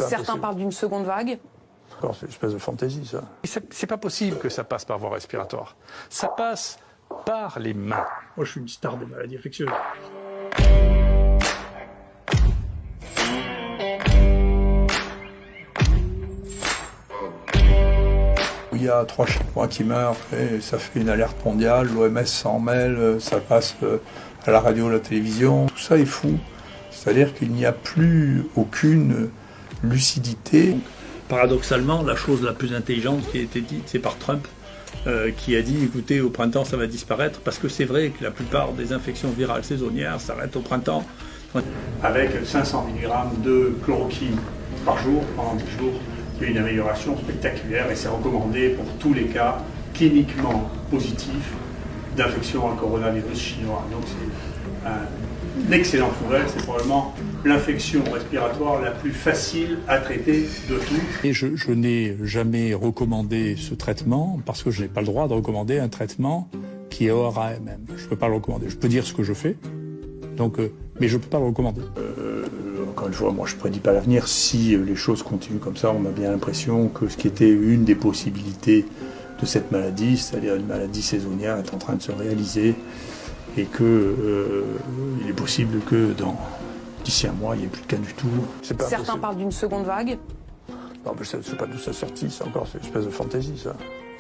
Certains parlent d'une seconde vague. C'est une espèce de fantaisie, ça. C'est pas possible que ça passe par voie respiratoire. Ça passe par les mains. Moi, je suis une star des maladies infectieuses. Il y a 3 Chinois qui meurent et ça fait une alerte mondiale, l'OMS s'en mêle, ça passe à la radio, à la télévision. Tout ça est fou. C'est-à-dire qu'il n'y a plus aucune lucidité. Paradoxalement, la chose la plus intelligente qui a été dite, c'est par Trump, qui a dit, écoutez, au printemps, ça va disparaître, parce que c'est vrai que la plupart des infections virales saisonnières s'arrêtent au printemps. Avec 500 mg de chloroquine par jour, pendant 10 jours, il y a une amélioration spectaculaire et c'est recommandé pour tous les cas cliniquement positifs d'infection à coronavirus chinois. Donc c'est un excellent nouvelle, c'est probablement l'infection respiratoire la plus facile à traiter de toutes. Et je n'ai jamais recommandé ce traitement parce que je n'ai pas le droit de recommander un traitement qui est ORAMM. Je ne peux pas le recommander. Je peux dire ce que je fais, donc, mais je ne peux pas le recommander. Encore une fois, moi je ne prédis pas l'avenir. Si les choses continuent comme ça, on a bien l'impression que ce qui était une des possibilités de cette maladie, c'est-à-dire une maladie saisonnière, est en train de se réaliser et que il est possible que d'ici un mois, il n'y ait plus de cas du tout. Certains parlent d'une seconde vague. Non, mais je ne sais pas d'où ça sortit, c'est encore une espèce de fantaisie, ça.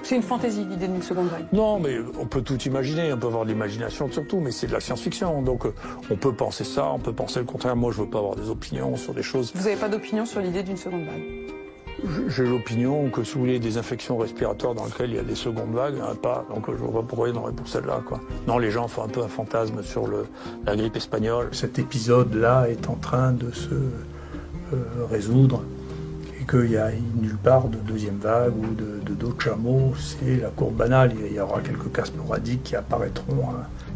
C'est une fantaisie, l'idée d'une seconde vague. Non, mais on peut tout imaginer, on peut avoir de l'imagination surtout, mais c'est de la science-fiction. Donc on peut penser ça, on peut penser le contraire. Moi, je ne veux pas avoir des opinions sur des choses. Vous n'avez pas d'opinion sur l'idée d'une seconde vague? J'ai l'opinion que si vous voulez des infections respiratoires dans lesquelles il y a des secondes vagues, il n'y en a pas. Donc je ne vois pas pourquoi il y en aurait pour celle-là, quoi. Non, les gens font un peu un fantasme sur la grippe espagnole. Cet épisode-là est en train de se résoudre. Et qu'il n'y a nulle part de deuxième vague ou d'autres chameaux, c'est la courbe banale. Il y aura quelques cas sporadiques qui apparaîtront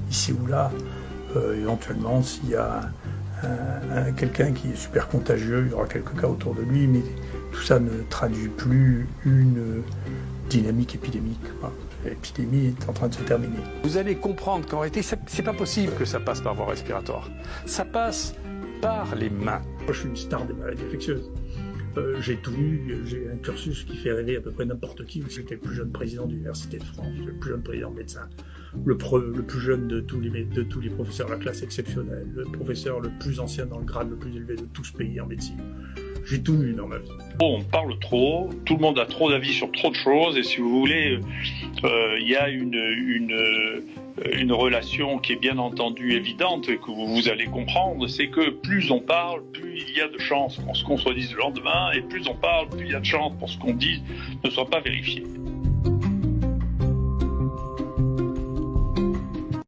ici ou là. Éventuellement, s'il y a quelqu'un qui est super contagieux, il y aura quelques cas autour de lui, mais tout ça ne traduit plus une dynamique épidémique. Voilà. L'épidémie est en train de se terminer. Vous allez comprendre qu'en réalité, c'est pas possible que ça passe par voie respiratoire. Ça passe par les mains. Moi, je suis une star des maladies infectieuses. J'ai tout lu, j'ai un cursus qui fait rêver à peu près n'importe qui. J'étais le plus jeune président de l'Université de France, le plus jeune président médecin, le plus jeune de tous les professeurs, la classe exceptionnelle, le professeur le plus ancien dans le grade le plus élevé de tout ce pays en médecine. J'ai tout lu dans ma vie. On parle trop, tout le monde a trop d'avis sur trop de choses, et si vous voulez, il y a une relation qui est bien entendu évidente et que vous allez comprendre, c'est que plus on parle, plus il y a de chances qu'on se contredise le lendemain, et plus on parle, plus il y a de chances pour ce qu'on dit ne soit pas vérifié.